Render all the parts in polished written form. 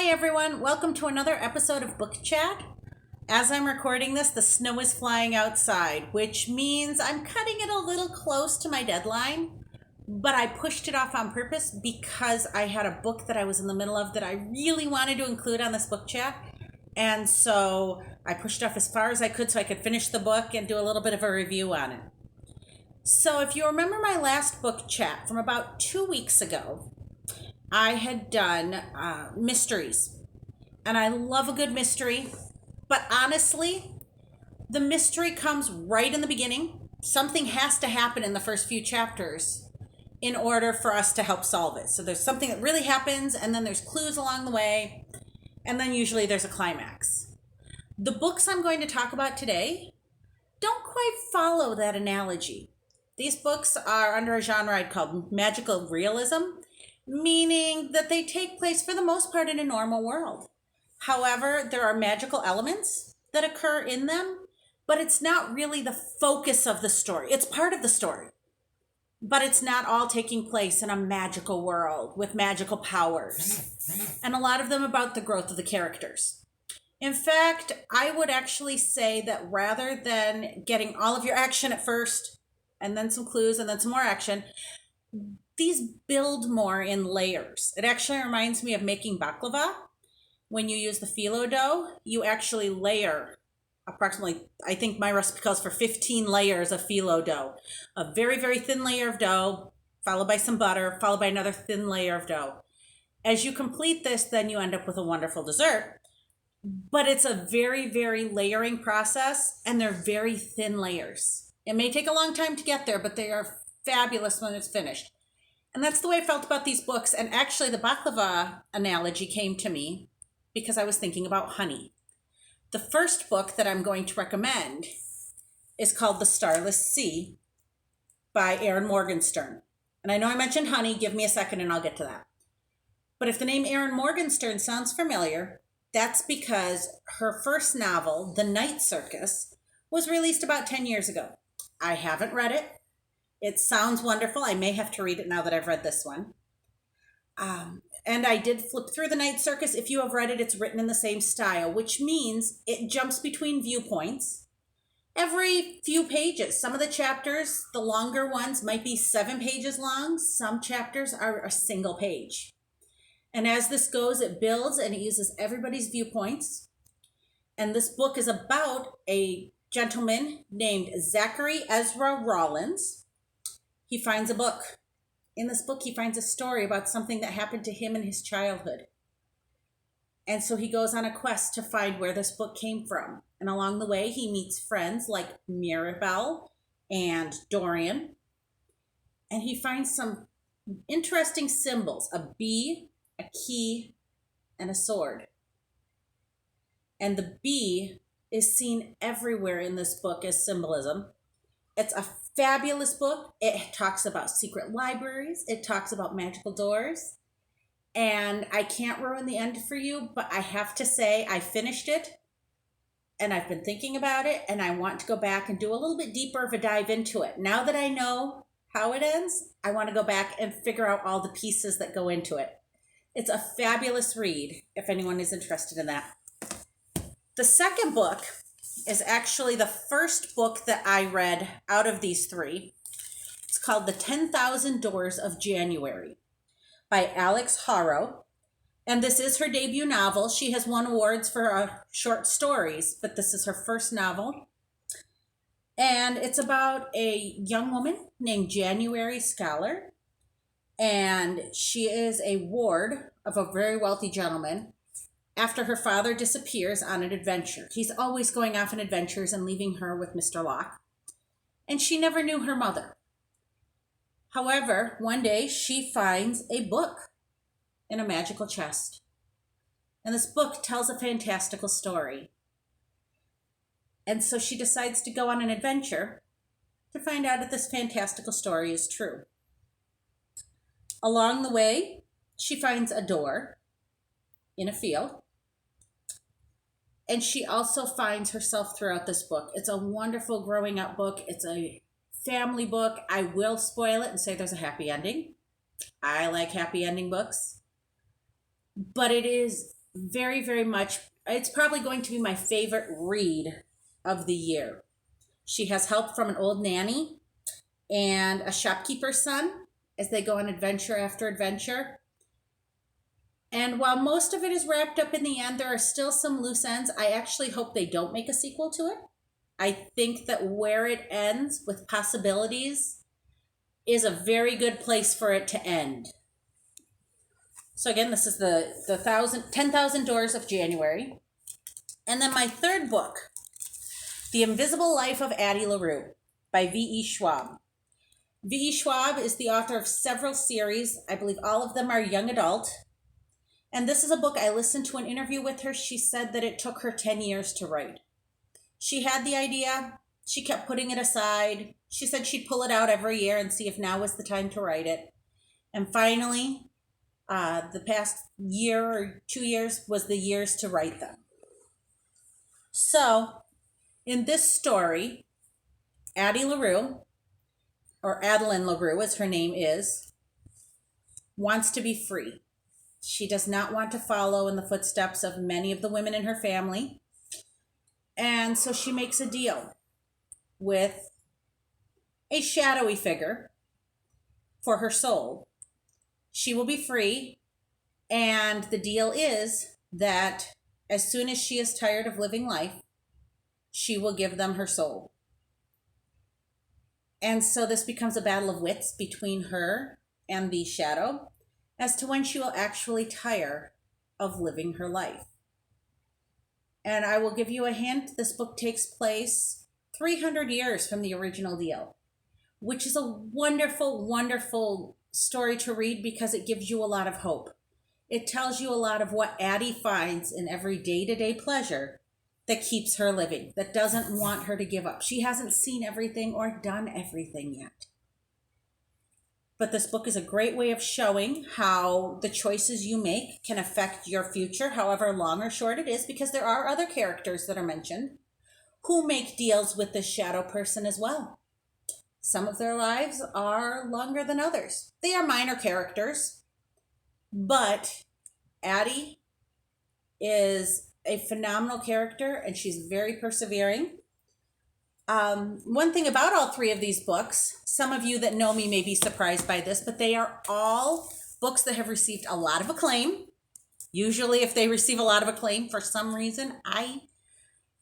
everyone, welcome to another episode of Book Chat. As I'm recording this, the snow is flying outside, which means I'm cutting it a little close to my deadline, but I pushed it off on purpose because I had a book that I was in the middle of that I really wanted to include on this Book Chat, and so I pushed it off as far as I could so I could finish the book and do a little bit of a review on it. So if you remember my last Book Chat from about 2 weeks ago, I had done mysteries, and I love a good mystery, but honestly, the mystery comes right in the beginning. Something has to happen in the first few chapters in order for us to help solve it. So there's something that really happens, and then there's clues along the way, and then usually there's a climax. The books I'm going to talk about today don't quite follow that analogy. These books are under a genre I'd call magical realism, meaning that they take place for the most part in a normal world. However, there are magical elements that occur in them, but it's not really the focus of the story. It's part of the story, but it's not all taking place in a magical world with magical powers, and a lot of them about the growth of the characters. In fact, I would actually say that rather than getting all of your action at first, and then some clues, and then some more action, these build more in layers. It actually reminds me of making baklava. When you use the phyllo dough, you actually layer approximately, I think my recipe calls for 15 layers of phyllo dough. A very, very thin layer of dough, followed by some butter, followed by another thin layer of dough. As you complete this, then you end up with a wonderful dessert. But it's a very, very layering process, and they're very thin layers. It may take a long time to get there, but they are fabulous when it's finished. And that's the way I felt about these books. And actually, the baklava analogy came to me because I was thinking about honey. The first book that I'm going to recommend is called The Starless Sea by Erin Morgenstern. And I know I mentioned honey. Give me a second and I'll get to that. But if the name Erin Morgenstern sounds familiar, that's because her first novel, The Night Circus, was released about 10 years ago. I haven't read it. It sounds wonderful. I may have to read it now that I've read this one. And I did flip through The Night Circus. If you have read it, it's written in the same style, which means it jumps between viewpoints every few pages. Some of the chapters, the longer ones, might be 7 pages long. Some chapters are a single page. And as this goes, it builds and it uses everybody's viewpoints. And this book is about a gentleman named Zachary Ezra Rollins. He finds a book. In this book, he finds a story about something that happened to him in his childhood. And so he goes on a quest to find where this book came from. And along the way, he meets friends like Mirabelle and Dorian. And he finds some interesting symbols, a bee, a key, and a sword. And the bee is seen everywhere in this book as symbolism. It's a fabulous book. It talks about secret libraries. It talks about magical doors. And I can't ruin the end for you, but I have to say I finished it and I've been thinking about it and I want to go back and do a little bit deeper of a dive into it. Now that I know how it ends, I want to go back and figure out all the pieces that go into it. It's a fabulous read if anyone is interested in that. The second book is actually the first book that I read out of these 3. It's called The 10,000 Doors of January by Alix Harrow. And this is her debut novel. She has won awards for short stories, but this is her first novel. And it's about a young woman named January Scholar. And she is a ward of a very wealthy gentleman after her father disappears on an adventure. He's always going off on adventures and leaving her with Mr. Locke. And she never knew her mother. However, one day she finds a book in a magical chest. And this book tells a fantastical story. And so she decides to go on an adventure to find out if this fantastical story is true. Along the way, she finds a door in a field. And she also finds herself throughout this book. It's a wonderful growing up book. It's a family book. I will spoil it and say there's a happy ending. I like happy ending books. But it is very, very much, it's probably going to be my favorite read of the year. She has help from an old nanny and a shopkeeper's son as they go on adventure after adventure. And while most of it is wrapped up in the end, there are still some loose ends. I actually hope they don't make a sequel to it. I think that where it ends with possibilities is a very good place for it to end. So again, this is the 10,000 Doors of January. And then my third book, The Invisible Life of Addie LaRue by V.E. Schwab. V.E. Schwab is the author of several series. I believe all of them are young adult. And this is a book, I listened to an interview with her. She said that it took her 10 years to write. She had the idea. She kept putting it aside. She said she'd pull it out every year and see if now was the time to write it. And finally, the past year or 2 years was the years to write them. So, in this story, Addie LaRue, or Adeline LaRue as her name is, wants to be free. She does not want to follow in the footsteps of many of the women in her family. And so she makes a deal with a shadowy figure for her soul. She will be free, and the deal is that as soon as she is tired of living life, she will give them her soul. And so this becomes a battle of wits between her and the shadow as to when she will actually tire of living her life. And I will give you a hint, this book takes place 300 years from the original deal, which is a wonderful, wonderful story to read because it gives you a lot of hope. It tells you a lot of what Addie finds in every day-to-day pleasure that keeps her living, that doesn't want her to give up. She hasn't seen everything or done everything yet. But this book is a great way of showing how the choices you make can affect your future, however long or short it is, because there are other characters that are mentioned who make deals with this shadow person as well. Some of their lives are longer than others. They are minor characters, but Addie is a phenomenal character and she's very persevering. One thing about all three of these books, some of you that know me may be surprised by this, but they are all books that have received a lot of acclaim. Usually if they receive a lot of acclaim, for some reason, I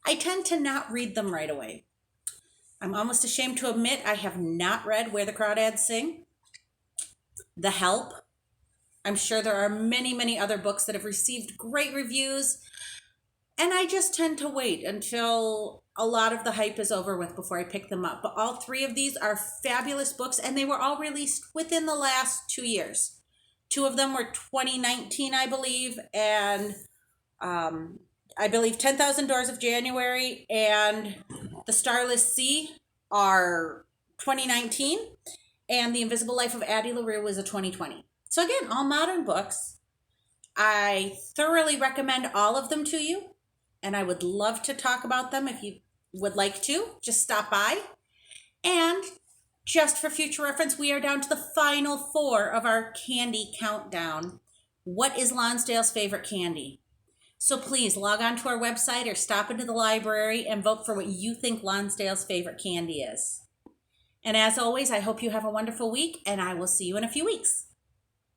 tend to not read them right away. I'm almost ashamed to admit I have not read Where the Crawdads Sing, The Help. I'm sure there are many, many other books that have received great reviews, and I just tend to wait until a lot of the hype is over with before I pick them up. But all three of these are fabulous books, and they were all released within the last 2 years. Two of them were 2019, I believe, and I believe 10,000 Doors of January and The Starless Sea are 2019, and The Invisible Life of Addie LaRue was a 2020. So again, all modern books. I thoroughly recommend all of them to you, and I would love to talk about them if you would like to. Just stop by. And just for future reference, we are down to the final 4 of our candy countdown. What is Lonsdale's favorite candy? So please log on to our website or stop into the library and vote for what you think Lonsdale's favorite candy is. And as always, I hope you have a wonderful week, and I will see you in a few weeks.